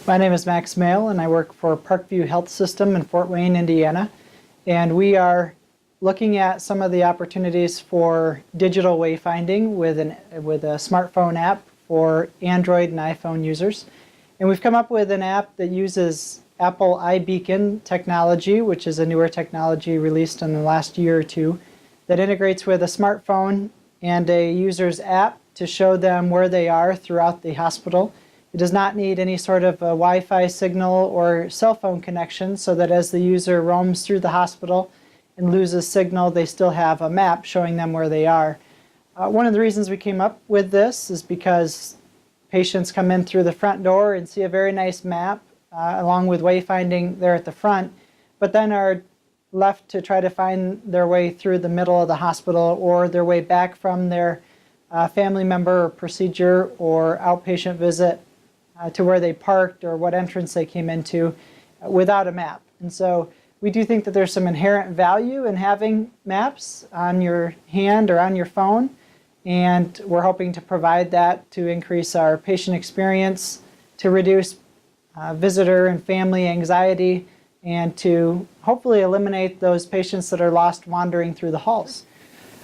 My name is Max Mail, and I work for Parkview Health System in Fort Wayne, Indiana. And we are looking at some of the opportunities for digital wayfinding with a smartphone app for Android and iPhone users. And we've come up with an app that uses Apple iBeacon technology, which is a newer technology released in the last year or two, that integrates with a smartphone and a user's app to show them where they are throughout the hospital. It does not need any sort of a Wi-Fi signal or cell phone connection, so that as the user roams through the hospital and loses signal, they still have a map showing them where they are. One of the reasons we came up with this is because patients come in through the front door and see a very nice map along with wayfinding there at the front, but then are left to try to find their way through the middle of the hospital or their way back from their family member or procedure or outpatient visit to where they parked or what entrance they came into without a map. And so we do think that there's some inherent value in having maps on your hand or on your phone, and we're hoping to provide that to increase our patient experience, to reduce visitor and family anxiety, and to hopefully eliminate those patients that are lost wandering through the halls.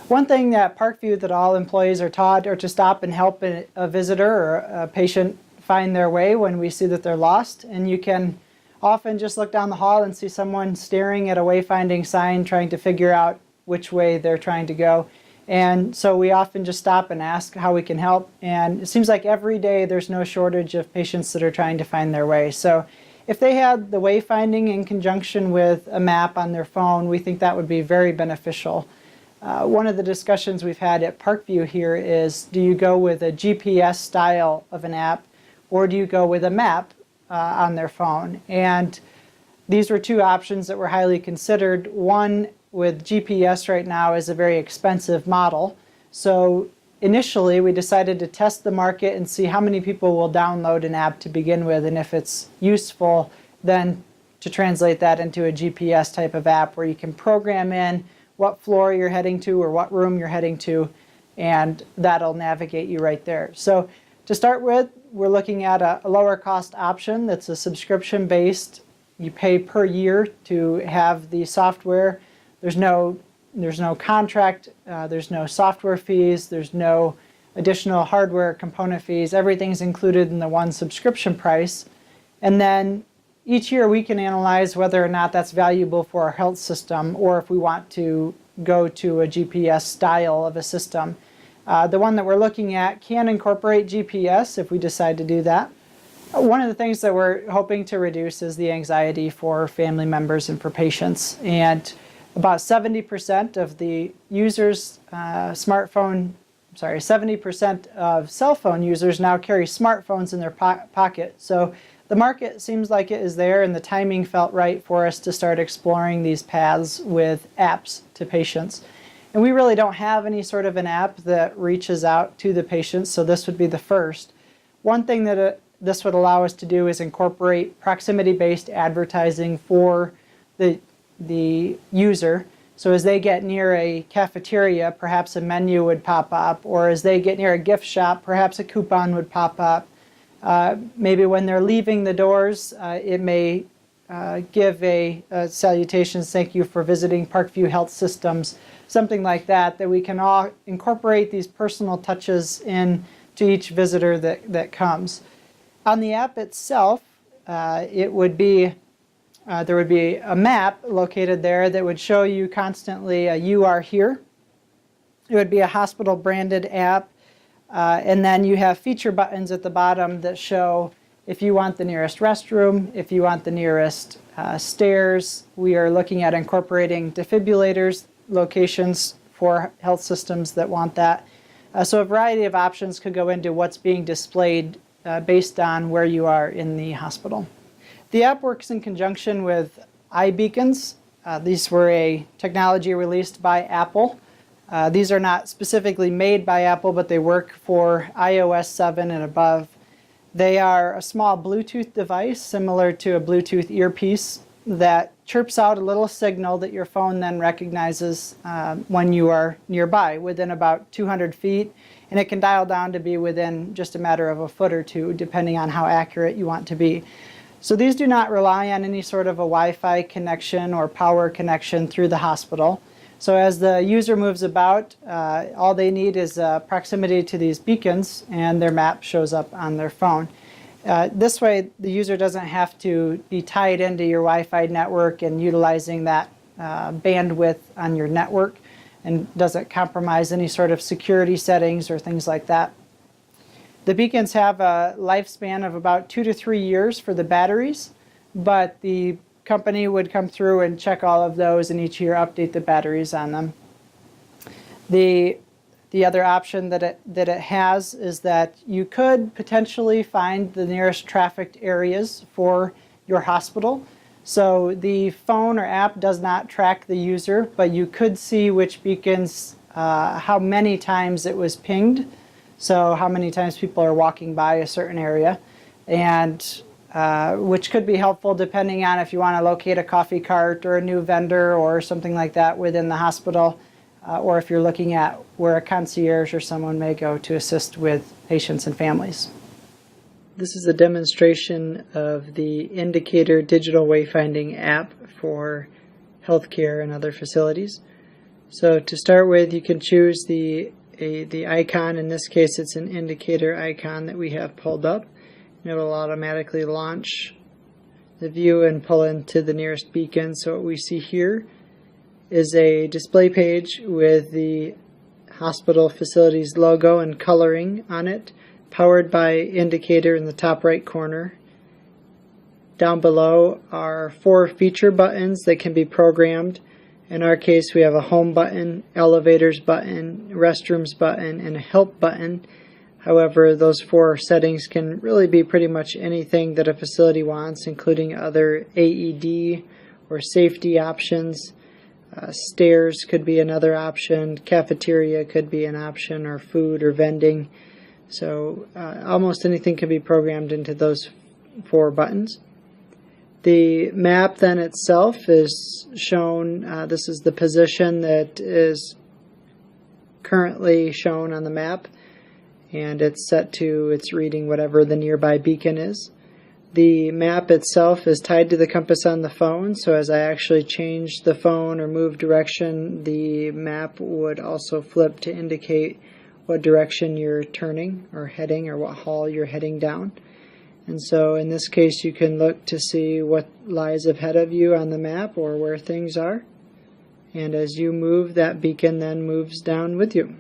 One thing at Parkview that all employees are taught are to stop and help a visitor or a patient find their way when we see that they're lost. And you can often just look down the hall and see someone staring at a wayfinding sign trying to figure out which way they're trying to go. And so we often just stop and ask how we can help. And it seems like every day there's no shortage of patients that are trying to find their way. So if they had the wayfinding in conjunction with a map on their phone, we think that would be very beneficial. One of the discussions we've had at Parkview here is, do you go with a GPS style of an app, or do you go with a map on their phone? And these were two options that were highly considered. One, with GPS right now, is a very expensive model. So initially we decided to test the market and see how many people will download an app to begin with, and if it's useful, then to translate that into a GPS type of app where you can program in what floor you're heading to or what room you're heading to, and that'll navigate you right there. So to start with, we're looking at a lower cost option that's a subscription based. You pay per year to have the software. There's no contract, there's no software fees, there's no additional hardware component fees. Everything's included in the one subscription price. And then each year we can analyze whether or not that's valuable for our health system, or if we want to go to a GPS style of a system. The one that we're looking at can incorporate GPS if we decide to do that. One of the things that we're hoping to reduce is the anxiety for family members and for patients. And about 70% of the users, 70% of cell phone users now carry smartphones in their pocket. So the market seems like it is there, and the timing felt right for us to start exploring these paths with apps to patients. And we really don't have any sort of an app that reaches out to the patients, so this would be the first. One thing that this would allow us to do is incorporate proximity-based advertising for the user. So as they get near a cafeteria, perhaps a menu would pop up, or as they get near a gift shop, perhaps a coupon would pop up. Maybe when they're leaving the doors, it may give a salutations, thank you for visiting Parkview Health Systems, something like that, that we can all incorporate these personal touches in to each visitor that comes. On the app itself, there would be a map located there that would show you constantly, you are here. It would be a hospital branded app. And then you have feature buttons at the bottom that show if you want the nearest restroom, if you want the nearest stairs. We are looking at incorporating defibrillators locations for health systems that want that. So a variety of options could go into what's being displayed based on where you are in the hospital. The app works in conjunction with iBeacons. These were a technology released by Apple. These are not specifically made by Apple, but they work for iOS 7 and above. They are a small Bluetooth device similar to a Bluetooth earpiece that chirps out a little signal that your phone then recognizes when you are nearby, within about 200 feet. and it can dial down to be within just a matter of a foot or two, depending on how accurate you want to be. So these do not rely on any sort of a Wi-Fi connection or power connection through the hospital. So as the user moves about, all they need is proximity to these beacons, and their map shows up on their phone. This way, the user doesn't have to be tied into your Wi-Fi network and utilizing that bandwidth on your network, and doesn't compromise any sort of security settings or things like that. The beacons have a lifespan of about 2 to 3 years for the batteries, but the company would come through and check all of those and each year update the batteries on them. The other option that it has is that you could potentially find the nearest trafficked areas for your hospital. So the phone or app does not track the user, but you could see which beacons, how many times it was pinged, so how many times people are walking by a certain area, and which could be helpful depending on if you want to locate a coffee cart or a new vendor or something like that within the hospital, or if you're looking at where a concierge or someone may go to assist with patients and families. This is a demonstration of the Indicator digital wayfinding app for healthcare and other facilities. So to start with, you can choose the icon. In this case, it's an indicator icon that we have pulled up. It will automatically launch the view and pull into the nearest beacon. So what we see here is a display page with the hospital facility's logo and coloring on it, powered by Indicator in the top right corner. Down below are 4 feature buttons that can be programmed. In our case, we have a home button, elevators button, restrooms button, and a help button. However, those 4 settings can really be pretty much anything that a facility wants, including other AED or safety options. Stairs could be another option, cafeteria could be an option, or food or vending. So almost anything can be programmed into those 4 buttons. The map then itself is shown. This is the position that is currently shown on the map, and it's set to, it's reading whatever the nearby beacon is. The map itself is tied to the compass on the phone, so as I actually change the phone or move direction, the map would also flip to indicate what direction you're turning or heading, or what hall you're heading down. And so in this case, you can look to see what lies ahead of you on the map or where things are. And as you move, that beacon then moves down with you.